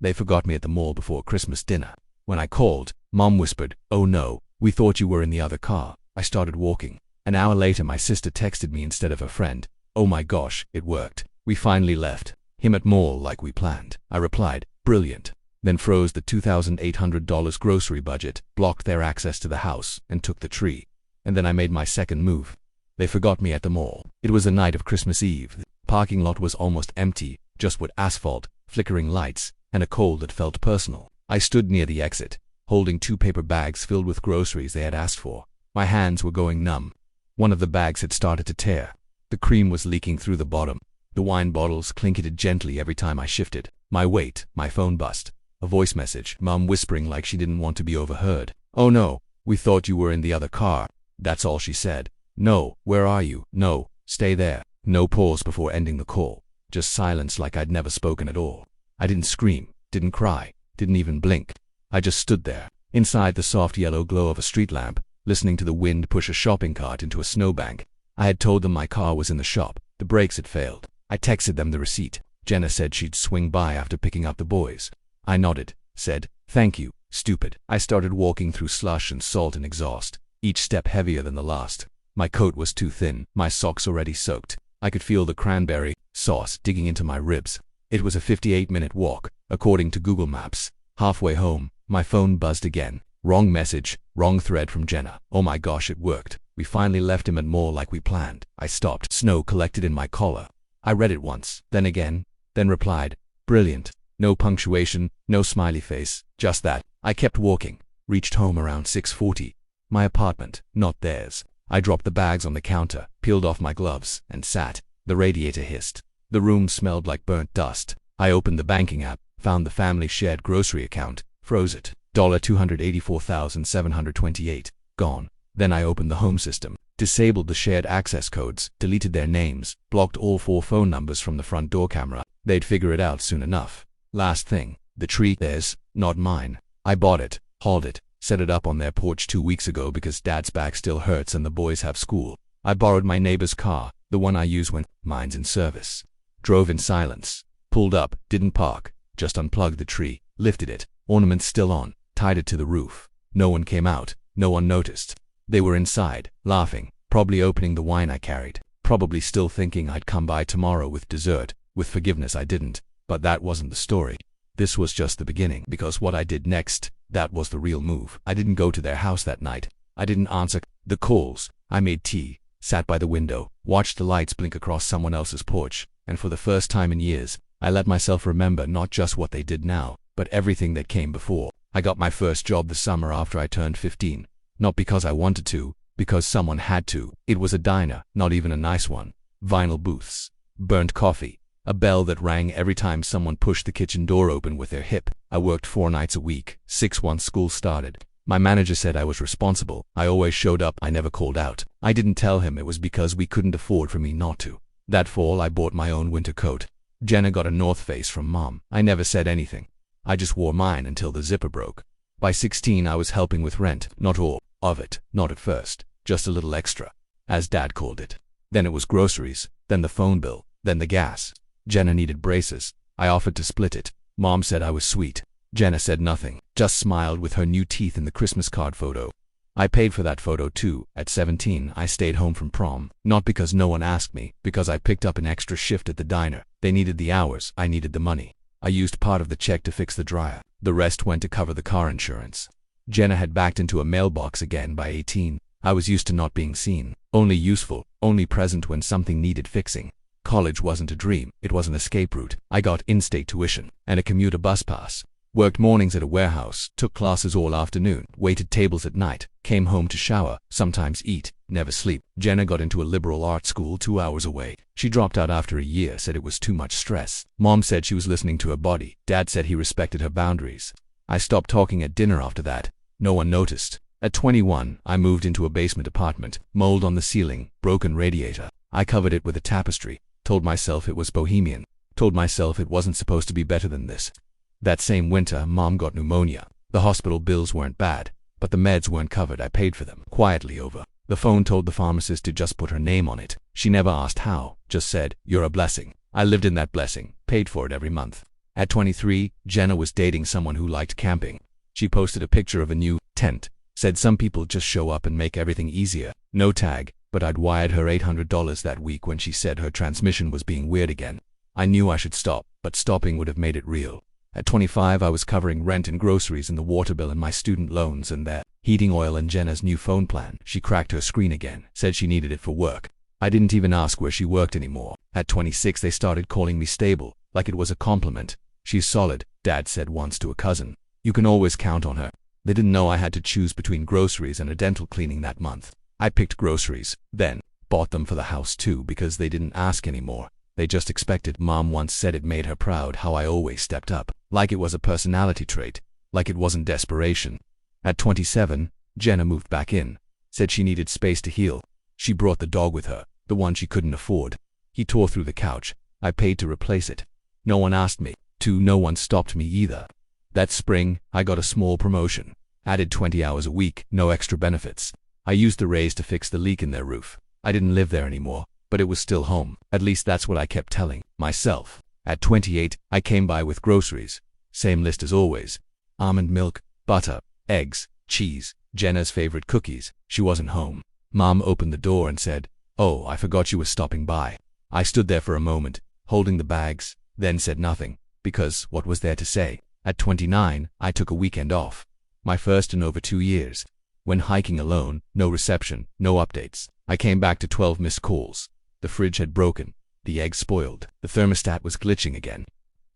They forgot me at the mall before Christmas dinner. When I called, Mom whispered, "Oh no, we thought you were in the other car." I started walking. An hour later my sister texted me instead of her friend. "Oh my gosh, it worked. We finally left him at mall like we planned." I replied, "Brilliant." Then froze the $2,800 grocery budget, blocked their access to the house, and took the tree. And then I made my second move. They forgot me at the mall. It was the night of Christmas Eve. The parking lot was almost empty, just wood asphalt, flickering lights, and a cold that felt personal. I stood near the exit, holding 2 paper bags filled with groceries they had asked for. My hands were going numb. One of the bags had started to tear. The cream was leaking through the bottom. The wine bottles clinketed gently every time I shifted. My weight, my phone buzzed. A voice message, Mom whispering like she didn't want to be overheard. "Oh no, we thought you were in the other car." That's all she said. "No, where are you? No, stay there." No pause before ending the call. Just silence like I'd never spoken at all. I didn't scream, didn't cry, didn't even blink. I just stood there, inside the soft yellow glow of a street lamp, listening to the wind push a shopping cart into a snowbank. I had told them my car was in the shop. The brakes had failed. I texted them the receipt. Jenna said she'd swing by after picking up the boys. I nodded, said, "Thank you, stupid." I started walking through slush and salt and exhaust, each step heavier than the last. My coat was too thin, my socks already soaked. I could feel the cranberry sauce digging into my ribs. It was a 58-minute walk, according to Google Maps. Halfway home, my phone buzzed again. Wrong message, wrong thread from Jenna. Oh my gosh, it worked. We finally left him at mall like we planned. I stopped. Snow collected in my collar. I read it once, then again, then replied, "Brilliant." No punctuation, no smiley face, just that. I kept walking. Reached home around 6:40. My apartment, not theirs. I dropped the bags on the counter, peeled off my gloves, and sat. The radiator hissed. The room smelled like burnt dust. I opened the banking app, found the family shared grocery account, froze it. $284,728. Gone. Then I opened the home system, disabled the shared access codes, deleted their names, blocked all 4 phone numbers from the front door camera. They'd figure it out soon enough. Last thing, the tree, theirs, not mine. I bought it, hauled it, set it up on their porch 2 weeks ago because Dad's back still hurts and the boys have school. I borrowed my neighbor's car, the one I use when mine's in service. Drove in silence. Pulled up, didn't park, just unplugged the tree, lifted it, ornaments still on, tied it to the roof. No one came out, no one noticed. They were inside, laughing, probably opening the wine I carried, probably still thinking I'd come by tomorrow with dessert. With forgiveness I didn't. But that wasn't the story. This was just the beginning, because what I did next, that was the real move. I didn't go to their house that night. I didn't answer the calls. I made tea, sat by the window, watched the lights blink across someone else's porch, and for the first time in years, I let myself remember not just what they did now, but everything that came before. I got my first job the summer after I turned 15. Not because I wanted to, because someone had to. It was a diner, not even a nice one. Vinyl booths, burnt coffee, a bell that rang every time someone pushed the kitchen door open with their hip. I worked 4 nights a week, 6 once school started. My manager said I was responsible. I always showed up. I never called out. I didn't tell him it was because we couldn't afford for me not to. That fall I bought my own winter coat. Jenna got a North Face from Mom. I never said anything. I just wore mine until the zipper broke. By 16 I was helping with rent. Not all of it. Not at first. Just a little extra, as Dad called it. Then it was groceries, then the phone bill, then the gas. Jenna needed braces. I offered to split it. Mom said I was sweet. Jenna said nothing, just smiled with her new teeth in the Christmas card photo. I paid for that photo too. At 17, I stayed home from prom. Not because no one asked me, because I picked up an extra shift at the diner. They needed the hours, I needed the money. I used part of the check to fix the dryer. The rest went to cover the car insurance. Jenna had backed into a mailbox again by 18. I was used to not being seen. Only useful, only present when something needed fixing. College wasn't a dream, it was an escape route. I got in-state tuition and a commuter bus pass. Worked mornings at a warehouse, took classes all afternoon, waited tables at night, came home to shower, sometimes eat, never sleep. Jenna got into a liberal arts school 2 hours away. She dropped out after a year, said it was too much stress. Mom said she was listening to her body. Dad said he respected her boundaries. I stopped talking at dinner after that. No one noticed. At 21, I moved into a basement apartment, mold on the ceiling, broken radiator. I covered it with a tapestry. Told myself it was bohemian. Told myself it wasn't supposed to be better than this. That same winter, Mom got pneumonia. The hospital bills weren't bad, but the meds weren't covered. I paid for them, quietly over the phone. Told the pharmacist to just put her name on it. She never asked how, just said, "You're a blessing." I lived in that blessing, paid for it every month. At 23, Jenna was dating someone who liked camping. She posted a picture of a new tent, said some people just show up and make everything easier. No tag, but I'd wired her $800 that week when she said her transmission was being weird again. I knew I should stop, but stopping would have made it real. At 25, I was covering rent and groceries and the water bill and my student loans and their heating oil and Jenna's new phone plan. She cracked her screen again, said she needed it for work. I didn't even ask where she worked anymore. At 26, they started calling me stable, like it was a compliment. She's solid, Dad said once to a cousin. You can always count on her. They didn't know I had to choose between groceries and a dental cleaning that month. I picked groceries, then bought them for the house too because they didn't ask anymore. They just expected. Mom once said it made her proud how I always stepped up, like it was a personality trait, like it wasn't desperation. At 27, Jenna moved back in, said she needed space to heal. She brought the dog with her, the one she couldn't afford. He tore through the couch. I paid to replace it. No one asked me to, no one stopped me either. That spring, I got a small promotion. Added 20 hours a week, no extra benefits. I used the raise to fix the leak in their roof. I didn't live there anymore, but it was still home. At least that's what I kept telling myself. At 28, I came by with groceries. Same list as always. Almond milk, butter, eggs, cheese, Jenna's favorite cookies. She wasn't home. Mom opened the door and said, "Oh, I forgot you were stopping by." I stood there for a moment, holding the bags, then said nothing, because what was there to say? At 29, I took a weekend off. My first in over 2 years. When hiking alone, no reception, no updates. I came back to 12 missed calls. The fridge had broken. The eggs spoiled. The thermostat was glitching again.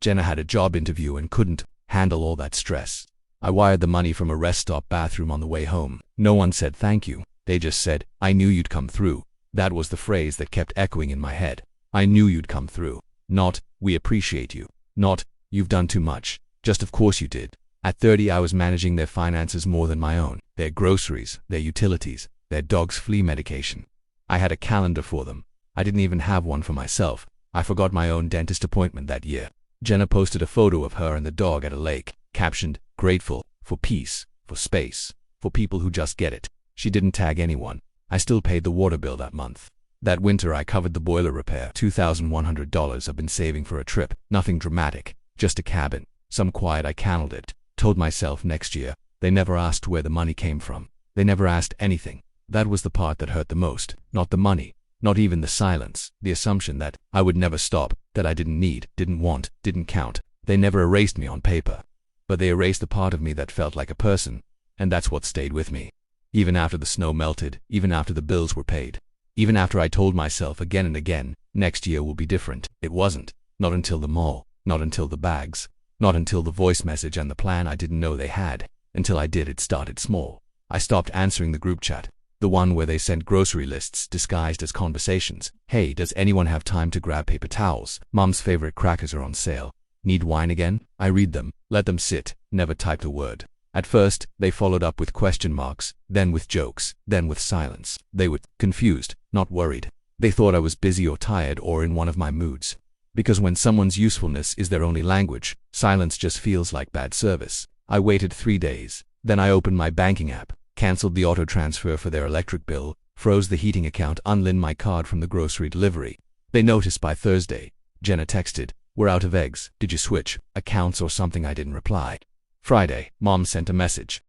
Jenna had a job interview and couldn't handle all that stress. I wired the money from a rest stop bathroom on the way home. No one said thank you. They just said, "I knew you'd come through." That was the phrase that kept echoing in my head. I knew you'd come through. Not, "We appreciate you." Not, "You've done too much." Just, "Of course you did." At 30, I was managing their finances more than my own. Their groceries, their utilities, their dog's flea medication. I had a calendar for them. I didn't even have one for myself. I forgot my own dentist appointment that year. Jenna posted a photo of her and the dog at a lake, captioned, "Grateful, for peace, for space, for people who just get it." She didn't tag anyone. I still paid the water bill that month. That winter I covered the boiler repair. $2,100 I've been saving for a trip. Nothing dramatic, just a cabin. Some quiet. I canned it. Told myself next year. They never asked where the money came from. They never asked anything. That was the part that hurt the most. Not the money. Not even the silence. The assumption that I would never stop. That I didn't need, didn't want, didn't count. They never erased me on paper. But they erased the part of me that felt like a person. And that's what stayed with me. Even after the snow melted. Even after the bills were paid. Even after I told myself again and again, next year will be different. It wasn't. Not until the mall. Not until the bags. Not until the voice message and the plan I didn't know they had. Until I did. It started small. I stopped answering the group chat. The one where they sent grocery lists disguised as conversations. "Hey, does anyone have time to grab paper towels? Mom's favorite crackers are on sale. Need wine again?" I read them, let them sit, never typed a word. At first, they followed up with question marks, then with jokes, then with silence. They were confused, not worried. They thought I was busy or tired or in one of my moods. Because when someone's usefulness is their only language, silence just feels like bad service. I waited 3 days. Then I opened my banking app, canceled the auto transfer for their electric bill, froze the heating account, unlinked my card from the grocery delivery. They noticed by Thursday. Jenna texted, "We're out of eggs. Did you switch accounts or something?" I didn't reply. Friday, Mom sent a message.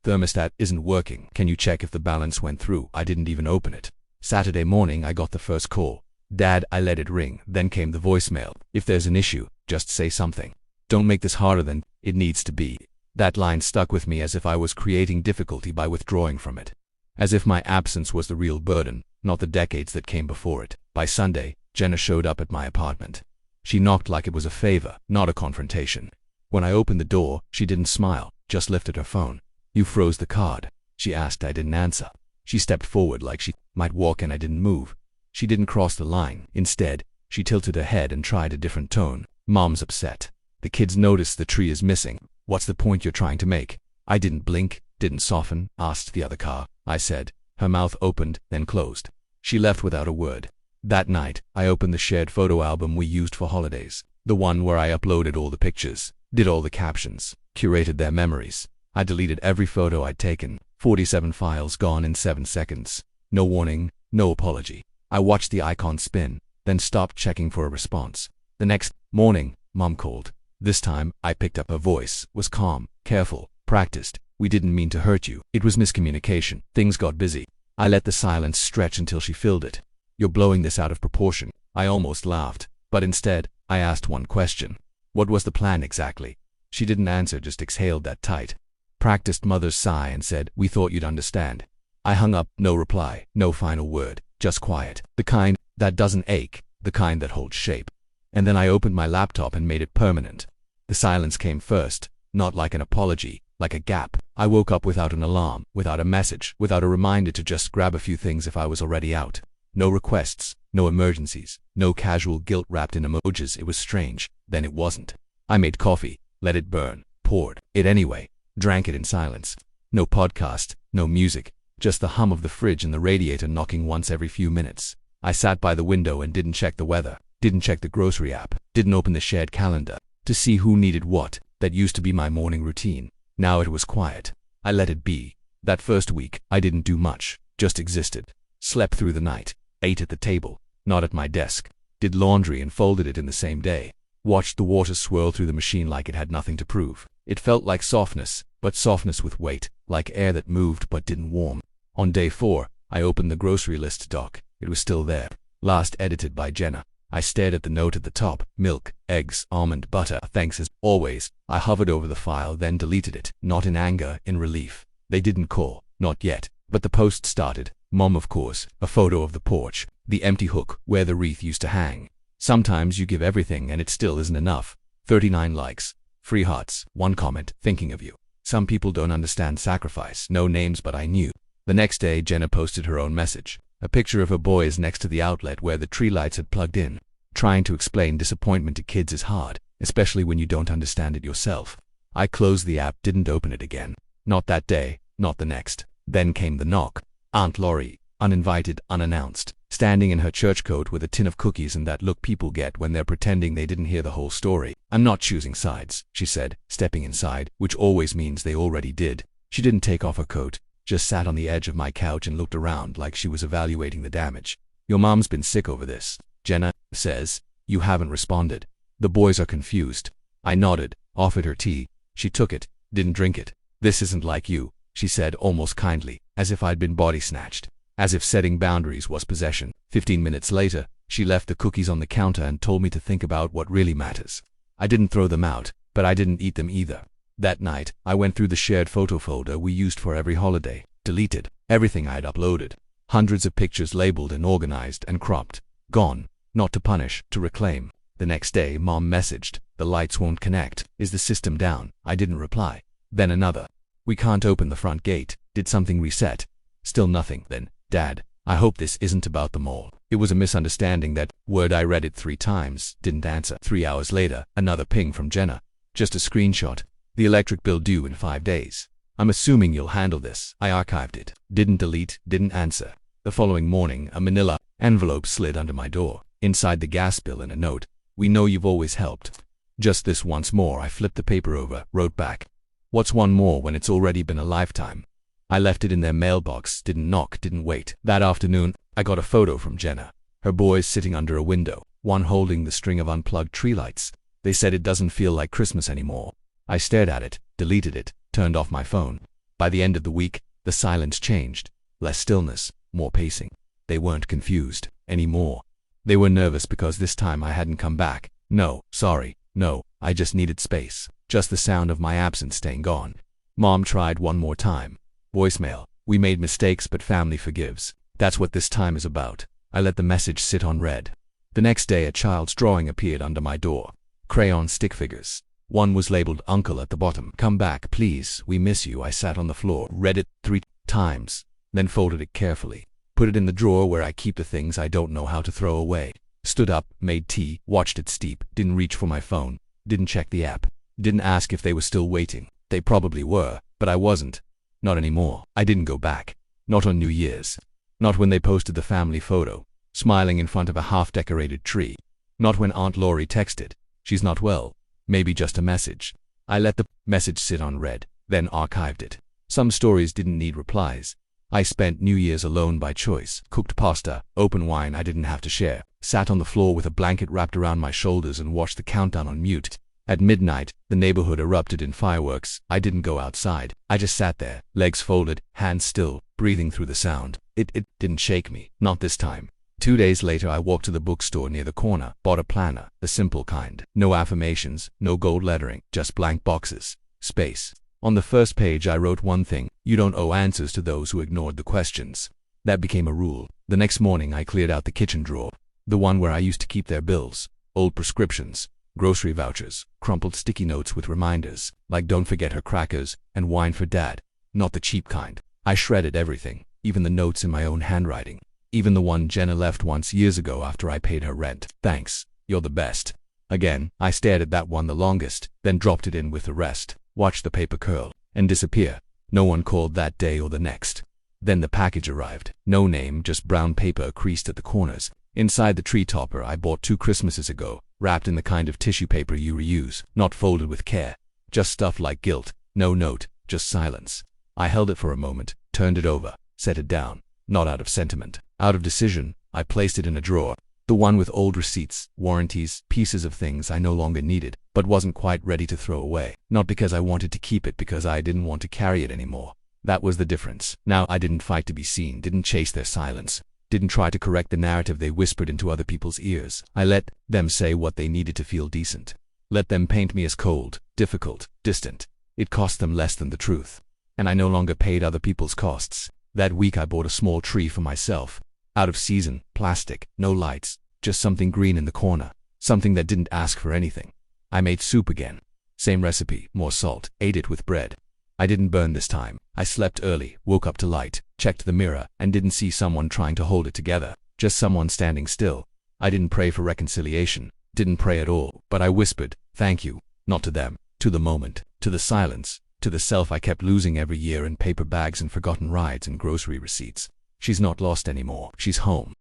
"Thermostat isn't working. Can you check if the balance went through?" I didn't even open it. Saturday morning, I got the first call. "Dad," I let it ring. Then came the voicemail. "If there's an issue, just say something. Don't make this harder than it needs to be." That line stuck with me as if I was creating difficulty by withdrawing from it. As if my absence was the real burden, not the decades that came before it. By Sunday, Jenna showed up at my apartment. She knocked like it was a favor, not a confrontation. When I opened the door, she didn't smile, just lifted her phone. "You froze the card?" she asked. I didn't answer. She stepped forward like she might walk and I didn't move. She didn't cross the line. Instead, she tilted her head and tried a different tone. "Mom's upset. The kids noticed the tree is missing. What's the point you're trying to make?" I didn't blink, didn't soften, asked the other car. I said. Her mouth opened, then closed. She left without a word. That night, I opened the shared photo album we used for holidays. The one where I uploaded all the pictures, did all the captions, curated their memories. I deleted every photo I'd taken. 47 files gone in 7 seconds. No warning, no apology. I watched the icon spin, then stopped checking for a response. The next morning, Mom called. This time, I picked up. Her voice was calm, careful, practiced. We didn't mean to hurt you. It was miscommunication. Things got busy. I let the silence stretch until she filled it. You're blowing this out of proportion. I almost laughed, but instead, I asked one question. What was the plan exactly? She didn't answer, just exhaled that tight, practiced mother's sigh and said, we thought you'd understand. I hung up, no reply, no final word, just quiet. The kind that doesn't ache, the kind that holds shape. And then I opened my laptop and made it permanent. The silence came first, not like an apology, like a gap. I woke up without an alarm, without a message, without a reminder to just grab a few things if I was already out. No requests, no emergencies, no casual guilt wrapped in emojis. It was strange, then it wasn't. I made coffee, let it burn, poured it anyway, drank it in silence. No podcast, no music, just the hum of the fridge and the radiator knocking once every few minutes. I sat by the window and didn't check the weather, didn't check the grocery app, didn't open the shared calendar to see who needed what. That used to be my morning routine. Now it was quiet. I let it be. That first week, I didn't do much, just existed. Slept through the night, ate at the table, not at my desk, did laundry and folded it in the same day. Watched the water swirl through the machine like it had nothing to prove. It felt like softness, but softness with weight, like air that moved but didn't warm. On day 4, I opened the grocery list doc. It was still there. Last edited by Jenna. I stared at the note at the top. Milk, eggs, almond butter. Thanks as always. I hovered over the file, then deleted it. Not in anger, in relief. They didn't call. Not yet. But the post started. Mom, of course. A photo of the porch. The empty hook where the wreath used to hang. Sometimes you give everything and it still isn't enough. 39 likes. 3 hearts. 1 comment. Thinking of you. Some people don't understand sacrifice. No names, but I knew. The next day, Jenna posted her own message. A picture of her boys next to the outlet where the tree lights had plugged in. Trying to explain disappointment to kids is hard, especially when you don't understand it yourself. I closed the app, didn't open it again. Not that day, not the next. Then came the knock. Aunt Laurie, uninvited, unannounced, standing in her church coat with a tin of cookies and that look people get when they're pretending they didn't hear the whole story. I'm not choosing sides, she said, stepping inside, which always means they already did. She didn't take off her coat, just sat on the edge of my couch and looked around like she was evaluating the damage. Your mom's been sick over this, Jenna says. You haven't responded. The boys are confused. I nodded, offered her tea. She took it, didn't drink it. This isn't like you, she said almost kindly, as if I'd been body snatched, as if setting boundaries was possession. 15 minutes later, she left the cookies on the counter and told me to think about what really matters. I didn't throw them out, but I didn't eat them either. That night, I went through the shared photo folder we used for every holiday, deleted everything I had uploaded. Hundreds of pictures labeled and organized and cropped. Gone. Not to punish, to reclaim. The next day, Mom messaged, the lights won't connect. Is the system down? I didn't reply. Then another. We can't open the front gate. Did something reset? Still nothing. Then, Dad, I hope this isn't about the mall. It was a misunderstanding. That word. I read it 3 times. Didn't answer. 3 hours later, another ping from Jenna. Just a screenshot. The electric bill due in 5 days. I'm assuming you'll handle this. I archived it. Didn't delete, didn't answer. The following morning, a manila envelope slid under my door. Inside the gas bill and a note. We know you've always helped. Just this once more. I flipped the paper over, wrote back. What's one more when it's already been a lifetime? I left it in their mailbox, didn't knock, didn't wait. That afternoon, I got a photo from Jenna. Her boys sitting under a window, one holding the string of unplugged tree lights. They said it doesn't feel like Christmas anymore. I stared at it, deleted it, turned off my phone. By the end of the week, the silence changed. Less stillness, more pacing. They weren't confused anymore. They were nervous because this time I hadn't come back. No, sorry, no, I just needed space. Just the sound of my absence staying gone. Mom tried one more time. Voicemail. We made mistakes, but family forgives. That's what this time is about. I let the message sit unread. The next day, a child's drawing appeared under my door. Crayon stick figures. One was labeled Uncle at the bottom. Come back, please. We miss you. I sat on the floor, read it 3 times, then folded it carefully. Put it in the drawer where I keep the things I don't know how to throw away. Stood up, made tea, watched it steep, didn't reach for my phone, didn't check the app, didn't ask if they were still waiting. They probably were, but I wasn't. Not anymore. I didn't go back. Not on New Year's. Not when they posted the family photo, smiling in front of a half-decorated tree. Not when Aunt Laurie texted, she's not well. Maybe just a message. I let the message sit unread, then archived it. Some stories didn't need replies. I spent New Year's alone by choice. Cooked pasta, open wine I didn't have to share. Sat on the floor with a blanket wrapped around my shoulders and watched the countdown on mute. At midnight, the neighborhood erupted in fireworks. I didn't go outside. I just sat there, legs folded, hands still, breathing through the sound. It didn't shake me. Not this time. 2 days later, I walked to the bookstore near the corner, bought a planner, the simple kind. No affirmations, no gold lettering, just blank boxes. Space. On the first page, I wrote one thing: you don't owe answers to those who ignored the questions. That became a rule. The next morning, I cleared out the kitchen drawer, the one where I used to keep their bills, old prescriptions, grocery vouchers, crumpled sticky notes with reminders, like don't forget her crackers and wine for dad. Not the cheap kind. I shredded everything, even the notes in my own handwriting. Even the one Jenna left once years ago after I paid her rent. Thanks, you're the best. Again, I stared at that one the longest, then dropped it in with the rest, watched the paper curl and disappear. No one called that day or the next. Then the package arrived. No name, just brown paper creased at the corners. Inside the tree topper I bought 2 Christmases ago, wrapped in the kind of tissue paper you reuse, not folded with care. Just stuff like guilt. No note, just silence. I held it for a moment, turned it over, set it down. Not out of sentiment, out of decision. I placed it in a drawer. The one with old receipts, warranties, pieces of things I no longer needed, but wasn't quite ready to throw away. Not because I wanted to keep it, because I didn't want to carry it anymore. That was the difference. Now I didn't fight to be seen, didn't chase their silence, didn't try to correct the narrative they whispered into other people's ears. I let them say what they needed to feel decent. Let them paint me as cold, difficult, distant. It cost them less than the truth. And I no longer paid other people's costs. That week I bought a small tree for myself. Out of season, plastic, no lights, just something green in the corner. Something that didn't ask for anything. I made soup again. Same recipe, more salt, ate it with bread. I didn't burn this time. I slept early, woke up to light, checked the mirror, and didn't see someone trying to hold it together. Just someone standing still. I didn't pray for reconciliation. Didn't pray at all. But I whispered, thank you. Not to them. To the moment. To the silence. To the self I kept losing every year in paper bags and forgotten rides and grocery receipts. She's not lost anymore. She's home.